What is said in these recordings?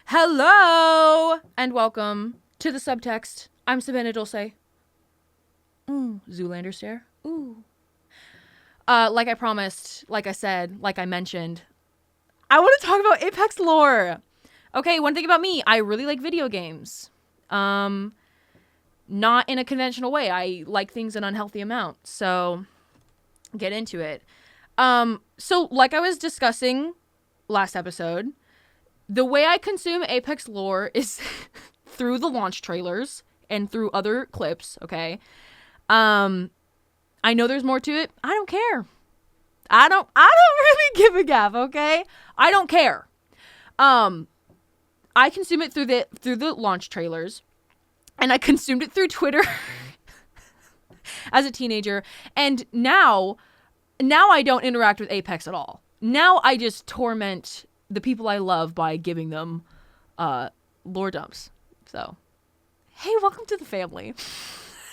Hello and welcome to the subtext. I'm Savannah Dulce. Zoolander stare. Ooh. Like I promised, like I said, like I mentioned, I want to talk about Apex lore. Okay, one thing about me, I really like video games. Not in a conventional way. I like things in unhealthy amount. So, get into it. So like I was discussing last episode, the way I consume Apex lore is through the launch trailers and through other clips, okay? I know there's more to it. I don't care. I don't really give a gaff, okay? I don't care. I consume it through the launch trailers, and I consumed it through Twitter as a teenager, and now I don't interact with Apex at all. Now I just torment the people I love by giving them lore dumps. So, hey, welcome to the family.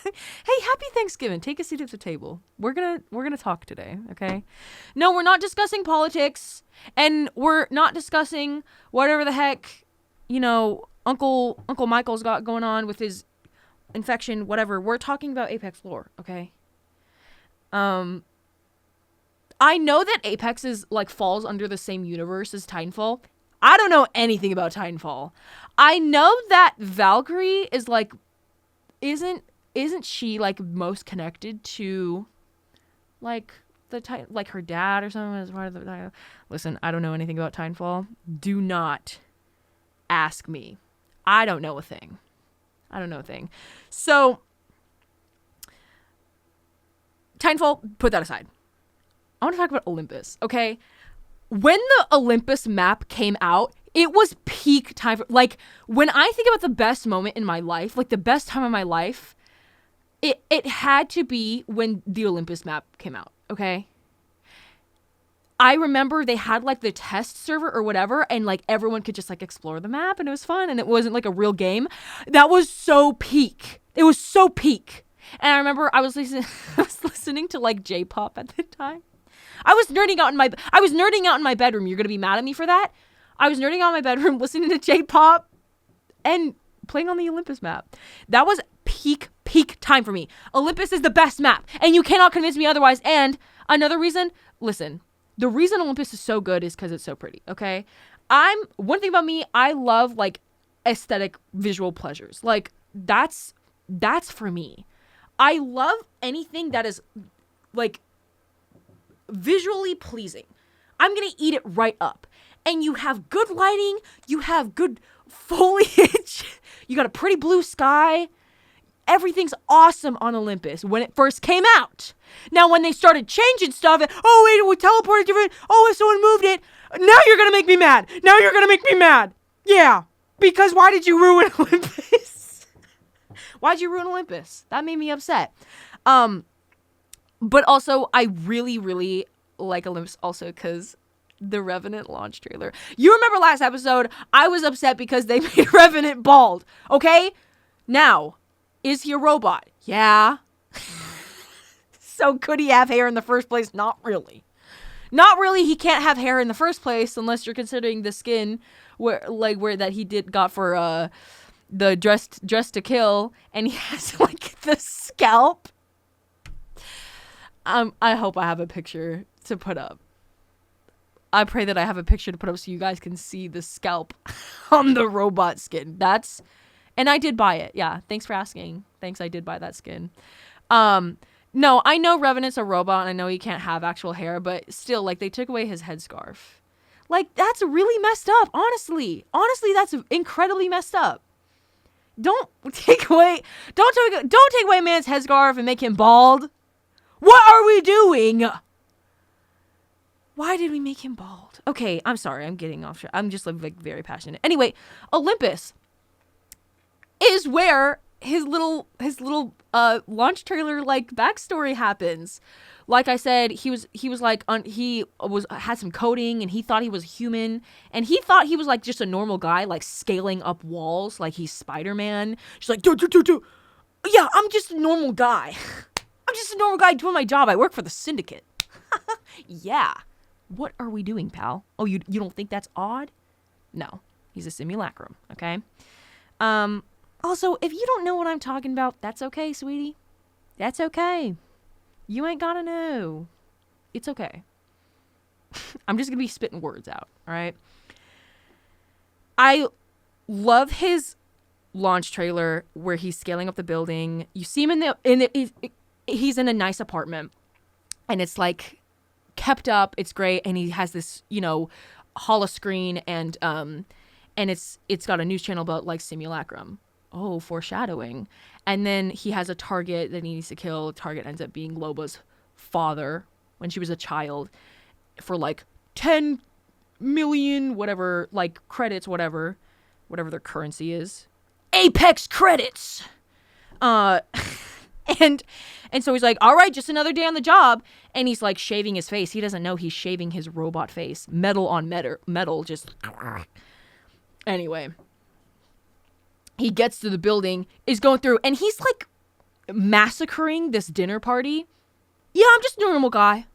Hey, happy Thanksgiving. Take a seat at the table. We're gonna talk today, okay? No, we're not discussing politics, and we're not discussing whatever the heck, Uncle Michael's got going on with his infection, whatever. We're talking about Apex lore, okay? I know that Apex is falls under the same universe as Titanfall. I don't know anything about Titanfall. I know that Valkyrie is isn't she most connected to her dad or something as part of the. Listen, I don't know anything about Titanfall. Do not ask me. I don't know a thing. So Titanfall, put that aside. I want to talk about Olympus, okay? When the Olympus map came out, it was peak time for, when I think about the best moment in my life, the best time of my life, it had to be when the Olympus map came out, okay? I remember they had the test server or whatever, and everyone could just explore the map, and it was fun, and it wasn't a real game. That was so peak. It was so peak. And I remember I was listening to J-pop at the time. I was nerding out in my bedroom. You're going to be mad at me for that? I was nerding out in my bedroom, listening to J-pop and playing on the Olympus map. That was peak time for me. Olympus is the best map, and you cannot convince me otherwise. And another reason, listen, the reason Olympus is so good is because it's so pretty, okay? One thing about me, I love, aesthetic visual pleasures. That's for me. I love anything that is, visually pleasing. I'm gonna eat it right up. And you have good lighting, you have good foliage, you got a pretty blue sky. Everything's awesome on Olympus when it first came out. Now when they started changing stuff, we teleported different, if someone moved it, now you're gonna make me mad. Yeah, because why did you ruin Olympus? Why'd you ruin Olympus? That made me upset. But also, I really, really like Olympus also because the Revenant launch trailer. You remember last episode, I was upset because they made Revenant bald, okay? Now, is he a robot? Yeah. So could he have hair in the first place? Not really. He can't have hair in the first place unless you're considering the skin where that he got for the dress to kill, and he has the scalp. I hope I have a picture to put up. I pray that I have a picture to put up so you guys can see the scalp on the robot skin. And I did buy it. Yeah, thanks for asking. Thanks, I did buy that skin. No, I know Revenant's a robot, and I know he can't have actual hair, but still, they took away his headscarf. That's really messed up, honestly. Honestly, that's incredibly messed up. Don't take away a man's headscarf and make him bald. What are we doing? Why did we make him bald? Okay, I'm sorry. I'm getting off track. I'm just very passionate. Anyway, Olympus is where his little launch trailer backstory happens. Like I said, he had some coding, and he thought he was human, and he thought he was just a normal guy scaling up walls like he's Spider-Man. She's do. Yeah, I'm just a normal guy. I'm just a normal guy doing my job. I work for the syndicate. Yeah. What are we doing, pal? Oh, you don't think that's odd? No. He's a simulacrum, okay? Also, if you don't know what I'm talking about, that's okay, sweetie. That's okay. You ain't gotta know. It's okay. I'm just gonna be spitting words out, all right? I love his launch trailer where he's scaling up the building. You see him he's in a nice apartment, and it's like kept up. It's great, and he has this, holoscreen, and it's got a news channel about like simulacrum. Oh, foreshadowing. And then he has a target that he needs to kill. The target ends up being Loba's father when she was a child for like 10 million, whatever, like credits, whatever their currency is. Apex credits! And so he's like, all right, just another day on the job. And he's like shaving his face. He doesn't know he's shaving his robot face. Metal on metal, just... Anyway. He gets to the building, is going through, and he's like massacring this dinner party. Yeah, I'm just a normal guy.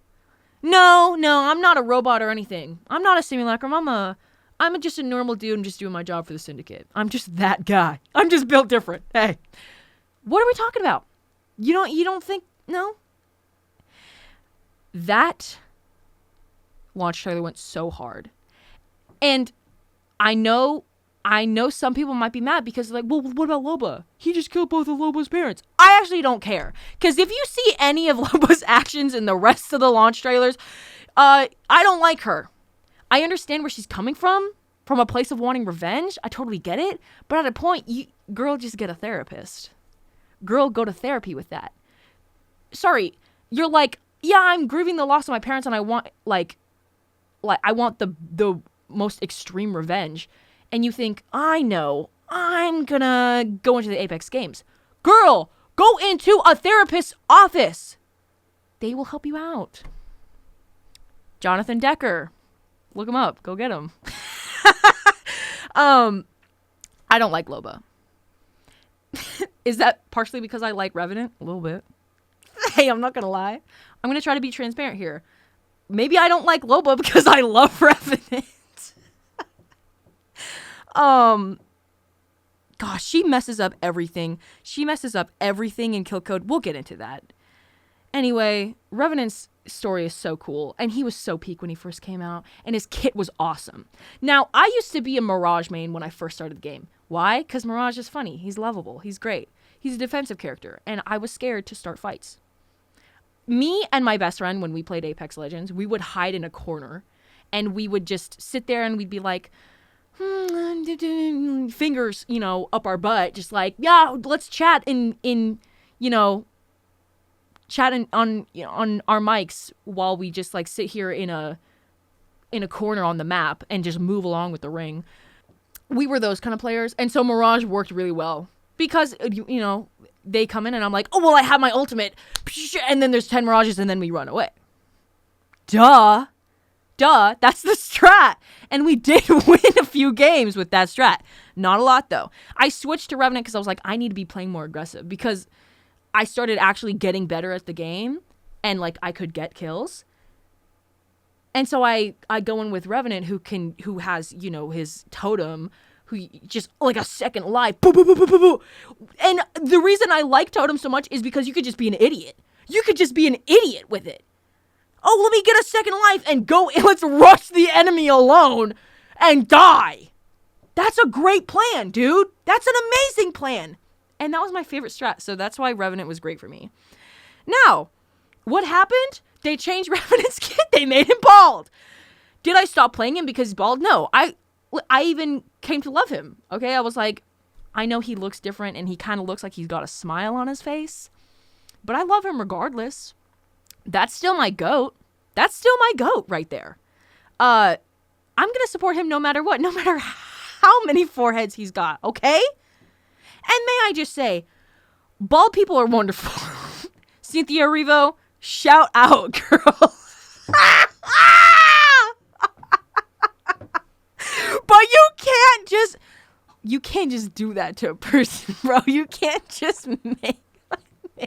No, I'm not a robot or anything. I'm not a simulacrum. I'm just a normal dude and just doing my job for the syndicate. I'm just that guy. I'm just built different. Hey, what are we talking about? You don't think, no? That launch trailer went so hard. And I know some people might be mad because they're like, well, what about Loba? He just killed both of Loba's parents. I actually don't care. Because if you see any of Loba's actions in the rest of the launch trailers, I don't like her. I understand where she's coming from a place of wanting revenge. I totally get it. But at a point, girl, just get a therapist. Girl, go to therapy with that. Sorry, you're like, yeah, I'm grieving the loss of my parents and I want, I want the most extreme revenge. And you think, I know, I'm gonna go into the Apex games. Girl, go into a therapist's office. They will help you out. Jonathan Decker. Look him up. Go get him. I don't like Loba. Is that partially because I like Revenant? A little bit. Hey, I'm not gonna lie. I'm gonna try to be transparent here. Maybe I don't like Loba because I love Revenant. Gosh, she messes up everything. She messes up everything in Kill Code. We'll get into that. Anyway, Revenant's story is so cool, and he was so peak when he first came out, and his kit was awesome. Now, I used to be a Mirage main when I first started the game. Why? Because Mirage is funny. He's lovable. He's great. He's a defensive character, and I was scared to start fights. Me and my best friend, when we played Apex Legends, we would hide in a corner, and we would just sit there, and we'd be like... fingers, up our butt, just like, yeah, let's chat chat on our mics while we just like sit here in a corner on the map and just move along with the ring. We were those kind of players, and so Mirage worked really well because they come in and I'm like, oh well, I have my ultimate, and then there's 10 Mirages and then we run away. Duh, that's the strat. And we did win a few games with that strat. Not a lot, though. I switched to Revenant because I was like, I need to be playing more aggressive because I started actually getting better at the game and, like, I could get kills. And so I go in with Revenant who has, his totem, who just, like, a second life. Boo, boo, boo, boo, boo, boo. And the reason I like totem so much is because you could just be an idiot. You could just be an idiot with it. Oh, let me get a second life and go, let's rush the enemy alone and die. That's a great plan, dude. That's an amazing plan. And that was my favorite strat, so that's why Revenant was great for me. Now, what happened? They changed Revenant's kit. They made him bald. Did I stop playing him because he's bald? No. I even came to love him, okay? I was like, I know he looks different and he kind of looks like he's got a smile on his face, but I love him regardless. That's still my GOAT. That's still my GOAT right there. I'm going to support him no matter what, no matter how many foreheads he's got, okay? And may I just say, bald people are wonderful. Cynthia Erivo, shout out, girl. But you can't just do that to a person, bro. You can't just make my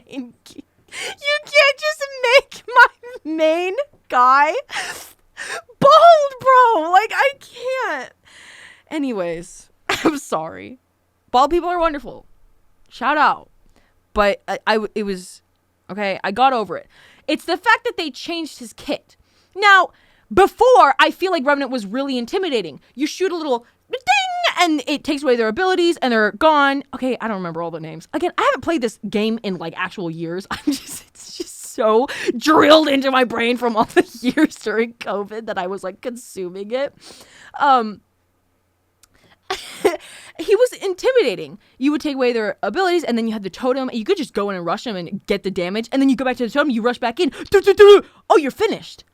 name. You main guy, bald, bro. Like, I can't. Anyways, I'm sorry. Bald people are wonderful. Shout out. But it was, okay, I got over it. It's the fact that they changed his kit. Now, before, I feel like Revenant was really intimidating. You shoot a little ding, and it takes away their abilities, and they're gone. Okay, I don't remember all the names. Again, I haven't played this game in, like, actual years. It's just so drilled into my brain from all the years during COVID that I was, like, consuming it. He was intimidating. You would take away their abilities, and then you had the totem, and you could just go in and rush them and get the damage, and then you go back to the totem, you rush back in. Oh, you're finished.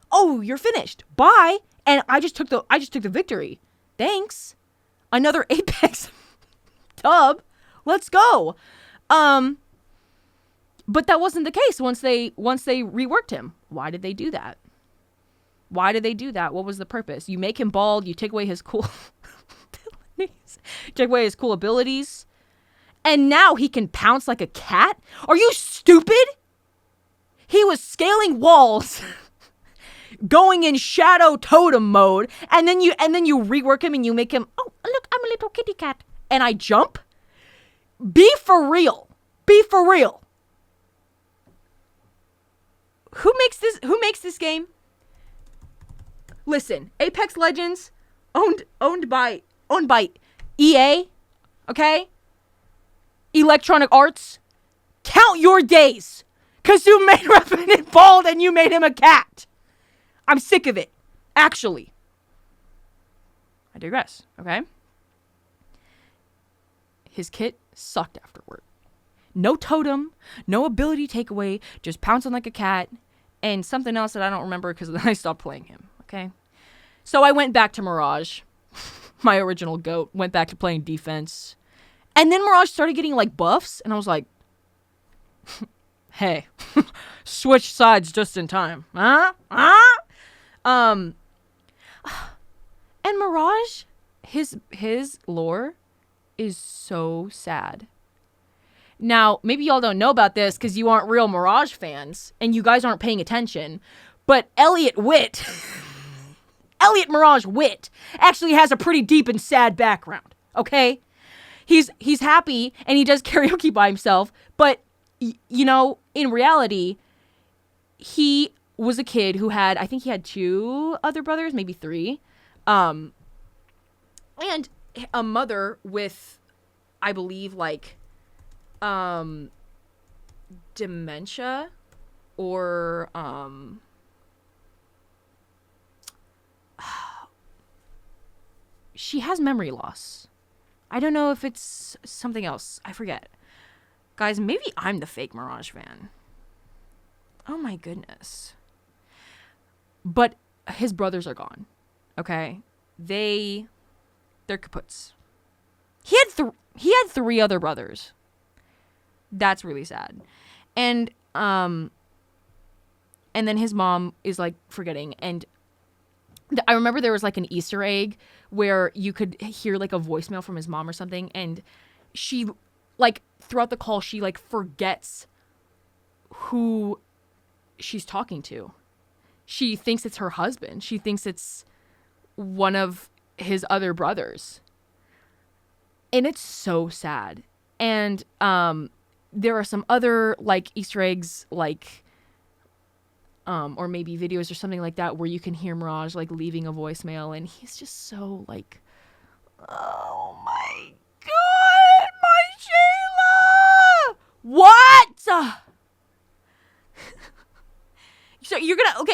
Bye. And I just took the victory. Thanks. Another Apex dub. Let's go. But that wasn't the case once they reworked him. Why did they do that? What was the purpose? You make him bald, you take away his cool take away his cool abilities, and now he can pounce like a cat? Are you stupid? He was scaling walls, going in shadow totem mode, and then you rework him and you make him, oh, look, I'm a little kitty cat, and I jump? Be for real. Who makes this game? Listen, Apex Legends, owned by EA, okay? Electronic Arts. Count your days, because you made Revenant bald and you made him a cat. I'm sick of it, actually. I digress, okay? His kit sucked afterward. No totem, no ability takeaway, just pouncing like a cat, and something else that I don't remember because then I stopped playing him, okay? So I went back to Mirage. My original GOAT, went back to playing defense. And then Mirage started getting, like, buffs, and I was like, hey, switch sides just in time. And Mirage, his lore is so sad. Now, maybe y'all don't know about this because you aren't real Mirage fans, and you guys aren't paying attention, but Elliot Mirage Witt actually has a pretty deep and sad background, okay? He's happy, and he does karaoke by himself, but, you know, in reality, he was a kid who had, I think he had 2 other brothers, maybe 3, and a mother with, I believe, like, dementia, or, she has memory loss. I don't know if it's something else. I forget. Guys, maybe I'm the fake Mirage fan. Oh my goodness. But his brothers are gone. Okay? They're kaputs. He had 3 other brothers. That's really sad. And then his mom is, like, forgetting, and I remember there was, like, an Easter egg where you could hear, like, a voicemail from his mom or something, and she, like, throughout the call, she, like, forgets who she's talking to. She thinks it's her husband. She thinks it's one of his other brothers. And it's so sad. And there are some other, like, Easter eggs, like, or maybe videos or something like that where you can hear Mirage, like, leaving a voicemail, and he's just so, like, oh my god, my Shayla! What? So you're gonna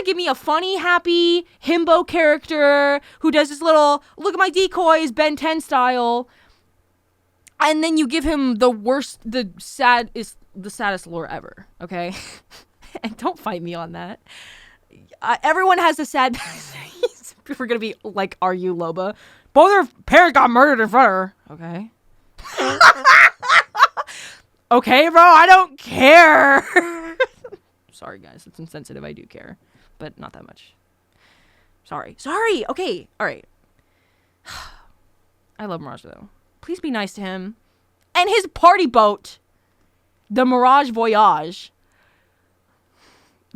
give me a funny, happy himbo character who does this little, look at my decoys, Ben 10 style, and then you give him the saddest lore ever, okay? And don't fight me on that. Everyone has a sad... If we're going to be like, are you Loba? Both their parents got murdered in front of her. Okay. Okay, bro, I don't care. Sorry, guys. It's insensitive. I do care. But not that much. Sorry. Okay. All right. I love Mirage, though. Please be nice to him. And his party boat, the Mirage Voyage.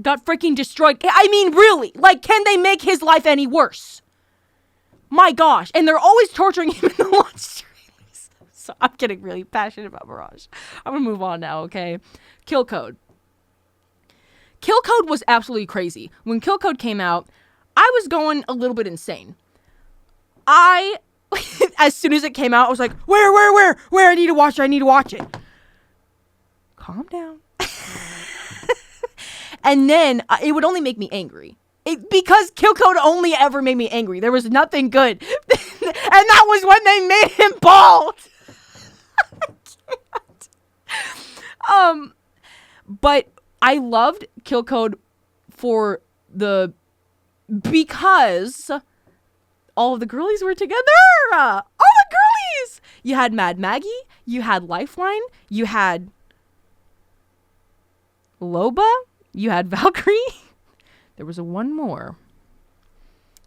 got freaking destroyed. I mean, really, like, can they make his life any worse? My gosh. And they're always torturing him in the launch series. So I'm getting really passionate about Mirage. I'm gonna move on now, okay? Kill Code. Kill Code was absolutely crazy. When Kill Code came out, I was going a little bit insane. As soon as it came out, I was like, where? I need to watch it. Calm down. And then it would only make me angry. Because Kill Code only ever made me angry. There was nothing good. And that was when they made him bald. But I loved Kill Code because all of the girlies were together. All the girlies. You had Mad Maggie. You had Lifeline. You had Loba. You had Valkyrie. There was one more.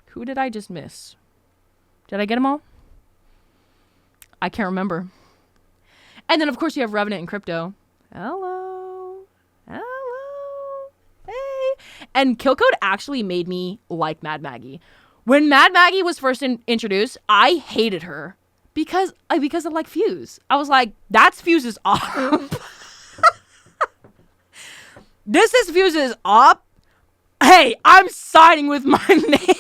Who did I just miss? Did I get them all? I can't remember. And then, of course, you have Revenant and Crypto. Hello. Hey. And Kill Code actually made me like Mad Maggie. When Mad Maggie was first introduced, I hated her because of like Fuse. I was like, that's Fuse's op. This is Fuse's op. Hey, I'm siding with my man.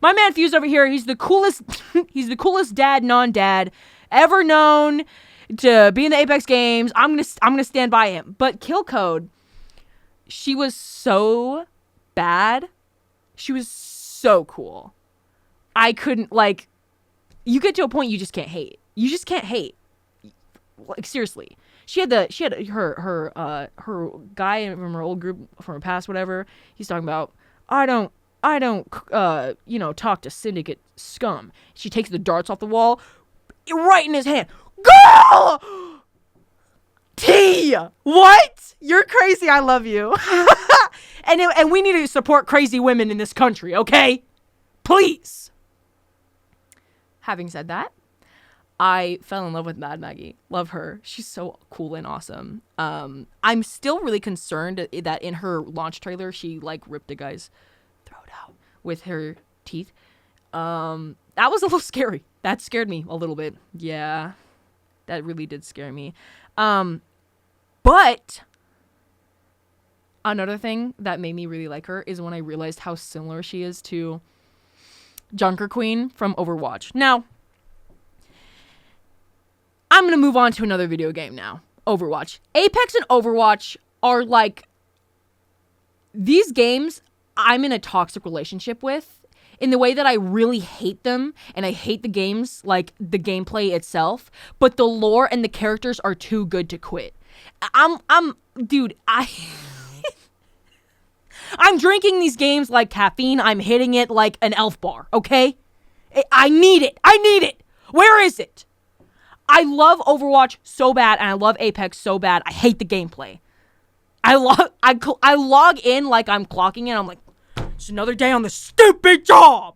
My man Fuse over here, he's the coolest he's the coolest dad, non-dad ever known to be in the Apex games. I'm gonna stand by him. But Kill Code, she was so bad. She was so cool. I couldn't, like, you get to a point you just can't hate. You just can't hate. Like, seriously. She had her guy from her old group from her past, whatever. He's talking about, I don't talk to syndicate scum. She takes the darts off the wall, right in his hand. Girl! T! What? You're crazy. I love you. And we need to support crazy women in this country, okay? Please. Having said that, I fell in love with Mad Maggie. Love her. She's so cool and awesome. I'm still really concerned that in her launch trailer, she, like, ripped a guy's throat out with her teeth. That was a little scary. That scared me a little bit. Yeah, that really did scare me. But another thing that made me really like her is when I realized how similar she is to Junker Queen from Overwatch. Now, I'm going to move on to another video game now. Overwatch. Apex and Overwatch are like, these games I'm in a toxic relationship with in the way that I really hate them, and I hate the games, like the gameplay itself, but the lore and the characters are too good to quit. Dude, I'm drinking these games like caffeine. I'm hitting it like an Elf bar, okay? I need it. Where is it? I love Overwatch so bad, and I love Apex so bad. I hate the gameplay. I log in like I'm clocking in. I'm like, it's another day on the stupid job.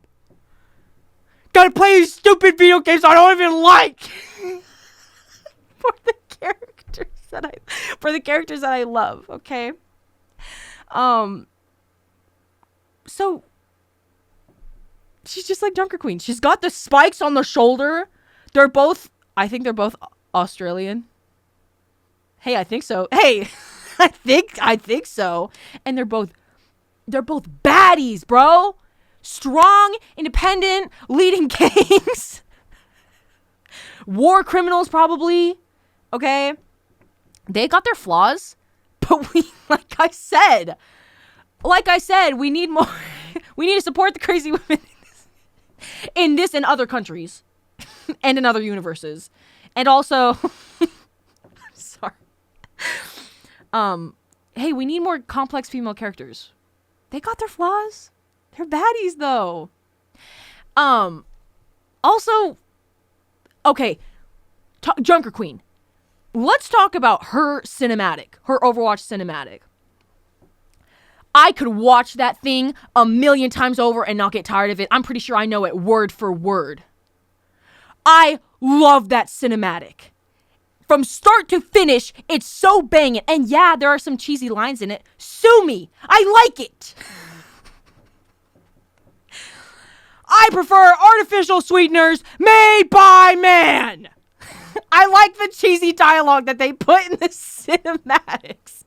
Gotta play these stupid video games I don't even like. For the characters that I love, okay? So she's just like Junker Queen. She's got the spikes on the shoulder. I think they're both Australian. Hey, I think so. Hey, I think so. And they're both baddies, bro. Strong, independent, leading gangs. War criminals, probably. Okay? They got their flaws, but like I said, we need more. We need to support the crazy women in this and other countries. And in other universes. And also, I'm sorry. Hey, we need more complex female characters. They got their flaws. They're baddies, though. Also, okay, Junker Queen. Let's talk about her cinematic, her Overwatch cinematic. I could watch that thing 1,000,000 times over and not get tired of it. I'm pretty sure I know it word for word. I love that cinematic. from start to finish, it's so banging. And yeah, there are some cheesy lines in it. Sue me. I like it. I prefer artificial sweeteners made by man. I like the cheesy dialogue that they put in the cinematics.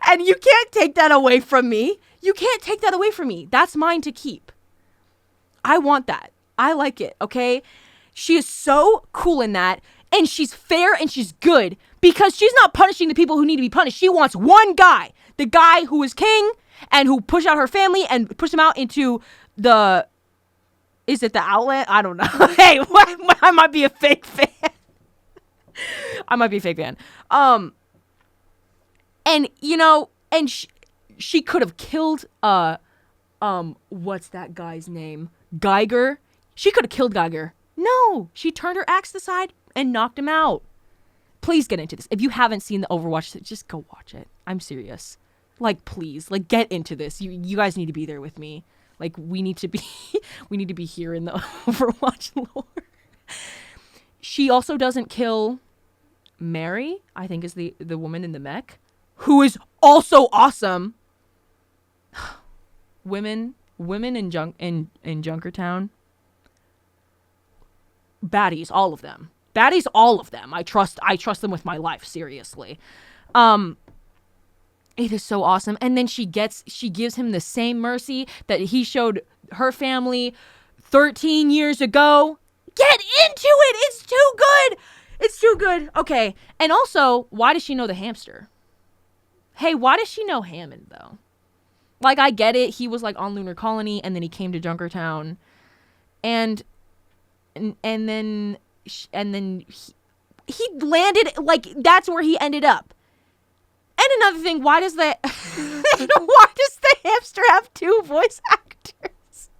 And you can't take that away from me. You can't take that away from me. That's mine to keep. I want that. I like it, okay? She is so cool in that. And she's fair and she's good because she's not punishing the people who need to be punished. She wants one guy. The guy who is king and who pushed out her family and pushed them out into the... Is it the outlet? I don't know. Hey, I might be a fake fan. I might be a fake fan. And, you know, and she could have killed, what's that guy's name? Geiger. She could have killed Geiger. No, she turned her axe aside and knocked him out. Please get into this. If you haven't seen the Overwatch, just go watch it. I'm serious. Like, please, like, get into this. You guys need to be there with me. Like, we need to be here in the Overwatch lore. She also doesn't kill Mary, I think is the woman in the mech, who is also awesome. Women in Junkertown. Baddies, all of them. I trust them with my life, seriously. It is so awesome. And then she gives him the same mercy that he showed her family 13 years ago. Get into it. It's too good. It's too good. Okay. And also, why does she know the hamster? Hey, why does she know Hammond, though? Like, I get it. He was, like, on Lunar Colony, and then he came to Junkertown. And then he landed, like, that's where he ended up. And another thing, why does the hamster have 2 voice actors?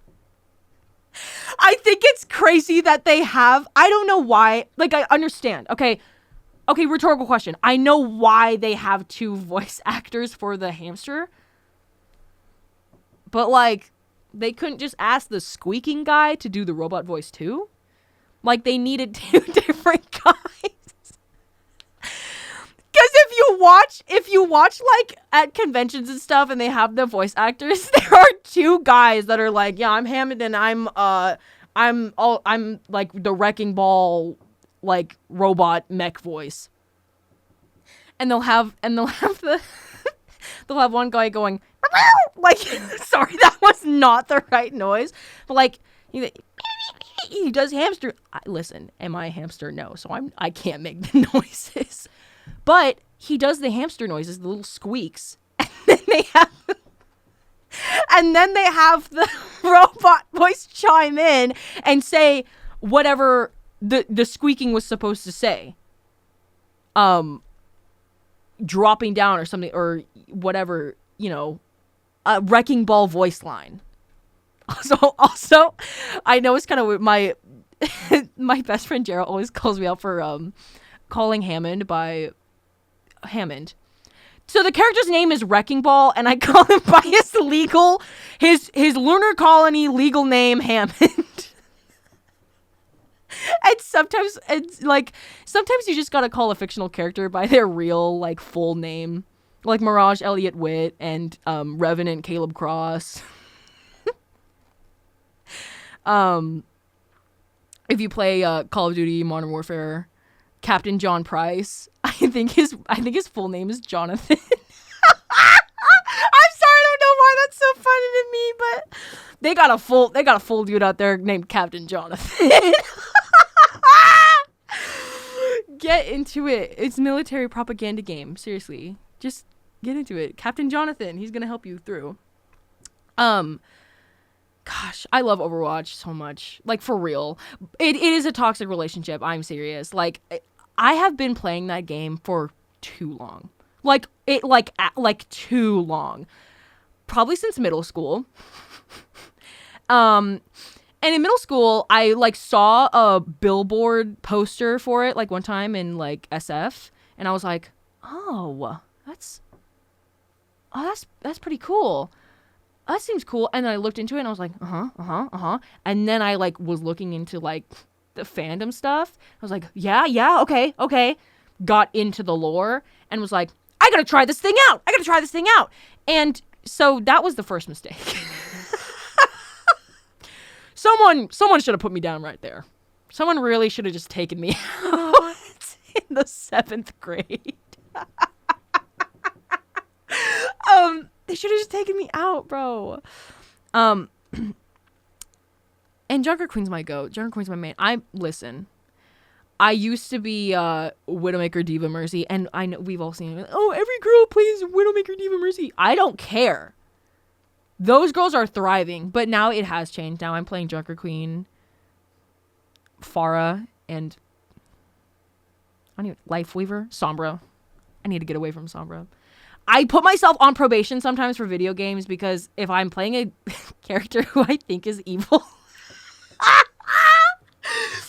I think it's crazy that they have, I don't know why, like, I understand. Okay, rhetorical question. I know why they have 2 voice actors for the hamster. But, like, they couldn't just ask the squeaking guy to do the robot voice too? Like, they needed 2 different guys. Because if you watch, like, at conventions and stuff and they have the voice actors, there are 2 guys that are like, yeah, I'm Hammond and I'm like the wrecking ball, like, robot mech voice. And they'll have the they'll have one guy going, like, sorry, that was not the right noise. But, like, he does hamster. Listen, am I a hamster? No, so I can't make the noises. But he does the hamster noises, the little squeaks. And then they have the robot voice chime in and say whatever the squeaking was supposed to say. Dropping down or something, or whatever, you know, a wrecking ball voice line. Also, I know it's kind of my best friend Gerald always calls me out for calling Hammond by Hammond. So the character's name is Wrecking Ball, and I call him by his Lunar Colony legal name, Hammond. And sometimes you just gotta call a fictional character by their real, like, full name. Like Mirage Elliott Witt and Revenant Caleb Cross. If you play Call of Duty Modern Warfare, Captain John Price, I think his full name is Jonathan. I'm sorry, I don't know why that's so funny to me, but they got a full dude out there named Captain Jonathan. Get into it. It's military propaganda game. Seriously. Just get into it. Captain Jonathan, he's gonna help you through. Gosh, I love Overwatch so much. Like, for real. It is a toxic relationship. I'm serious. Like, I have been playing that game for too long. Like too long. Probably since middle school. And in middle school, I, like, saw a billboard poster for it, like, one time in, like, SF. And I was like, that's pretty cool. That seems cool. And then I looked into it and I was like, And then I, like, was looking into, like, the fandom stuff. I was like, yeah, okay. got into the lore and was like, I gotta try this thing out. And so that was the first mistake. Someone should have put me down right there. Someone really should have just taken me out in the 7th grade. They should have just taken me out, bro. And Junker Queen's my goat. Junker Queen's my main. Listen. I used to be Widowmaker Diva Mercy, and I know we've all seen it. Oh, every girl plays Widowmaker Diva Mercy. I don't care. Those girls are thriving, but now it has changed. Now I'm playing Junker Queen, Pharah, and Lifeweaver, Sombra. I need to get away from Sombra. I put myself on probation sometimes for video games because if I'm playing a character who I think is evil,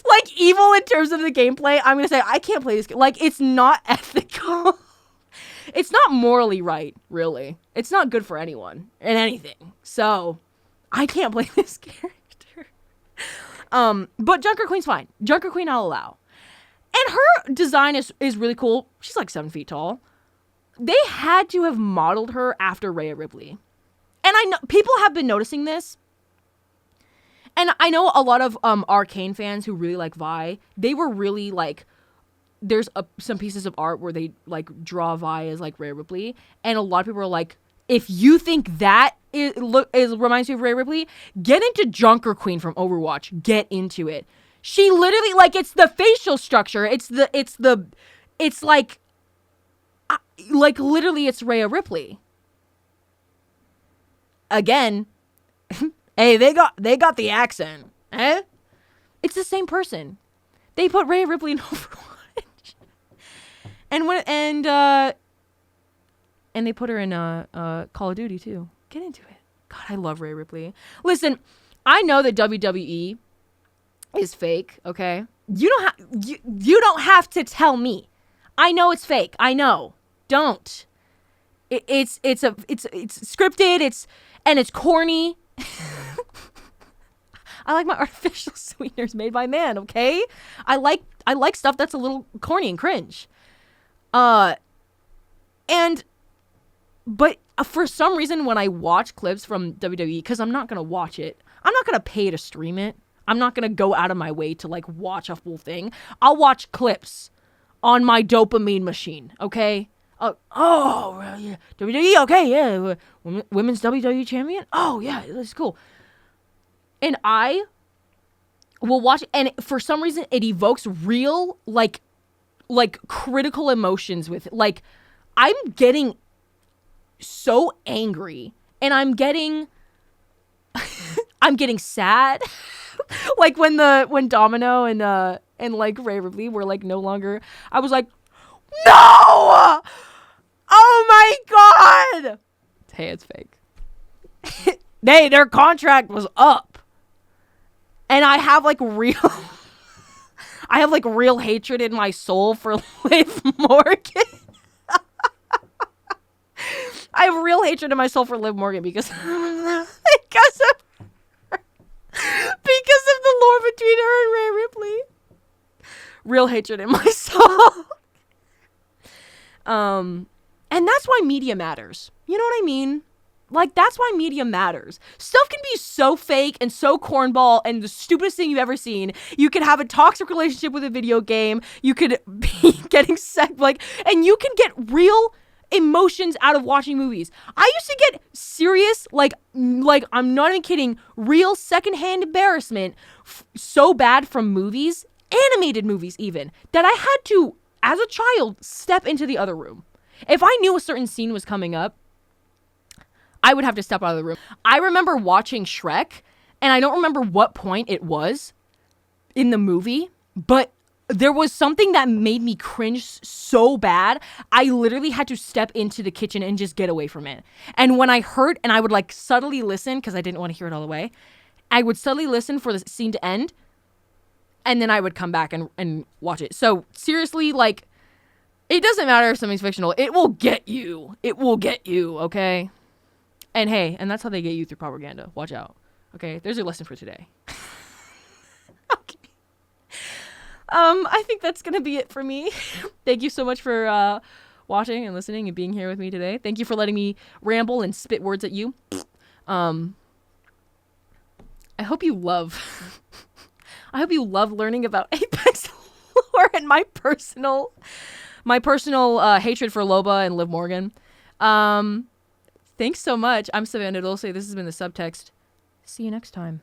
like evil in terms of the gameplay, I'm going to say, I can't play this game. Like, it's not ethical. It's not morally right, really. It's not good for anyone and anything. So, I can't play this character. But Junker Queen's fine. Junker Queen I'll allow. And her design is really cool. She's like 7 feet tall. They had to have modeled her after Rhea Ripley. And I know people have been noticing this. And I know a lot of Arcane fans who really like Vi, they were really like, there's some pieces of art where they like draw Vi as like Rhea Ripley. And a lot of people are like, if you think that reminds you of Rhea Ripley, get into Junker Queen from Overwatch. Get into it. She literally, like, it's the facial structure. It's like literally it's Rhea Ripley. Again, hey, they got the accent. Eh? It's the same person. They put Rhea Ripley in Overwatch. And they put her in Call of Duty too. Get into it. God, I love Rhea Ripley. Listen, I know that WWE is fake, okay? You don't have to tell me. I know it's fake. I know. Don't. It's scripted. It's corny. I like my artificial sweeteners made by man, okay? I like stuff that's a little corny and cringe. But for some reason when I watch clips from WWE, because I'm not gonna watch it, I'm not gonna pay to stream it. I'm not gonna go out of my way to like watch a full thing. I'll watch clips on my dopamine machine, okay? Yeah. WWE, okay, yeah. Women's WWE champion? Oh, yeah, that's cool. And I will watch it, and for some reason, it evokes real, like critical emotions with it. Like, I'm getting so angry, and I'm getting sad. Like, when Domino and like Rhea Ripley were like no longer, I was like, no! Oh my god! Hey, it's fake. Their contract was up. And I have like real hatred in my soul for Liv Morgan. I have real hatred in my soul for Liv Morgan because of the lore between her and Rhea Ripley. Real hatred in my soul. And that's why media matters. You know what I mean? Like, that's why media matters. Stuff can be so fake and so cornball and the stupidest thing you've ever seen. You could have a toxic relationship with a video game. You could be getting and you can get real emotions out of watching movies. I used to get serious, like I'm not even kidding, real secondhand embarrassment so bad from movies, animated movies even, that I had to, as a child, step into the other room. If I knew a certain scene was coming up, I would have to step out of the room. I remember watching Shrek, and I don't remember what point it was in the movie, but there was something that made me cringe so bad, I literally had to step into the kitchen and just get away from it. And when I heard, and I would like subtly listen, because I didn't want to hear it all the way, I would subtly listen for the scene to end, and then I would come back and watch it. So seriously, like, it doesn't matter if something's fictional. It will get you. It will get you, okay? And hey, and that's how they get you through propaganda. Watch out. Okay? There's your lesson for today. Okay. I think that's gonna be it for me. Thank you so much for watching and listening and being here with me today. Thank you for letting me ramble and spit words at you. I hope you love I hope you love learning about Apex lore and my personal hatred for Loba and Liv Morgan. Thanks so much. I'm Savannah Dulce. This has been The Subtext. See you next time.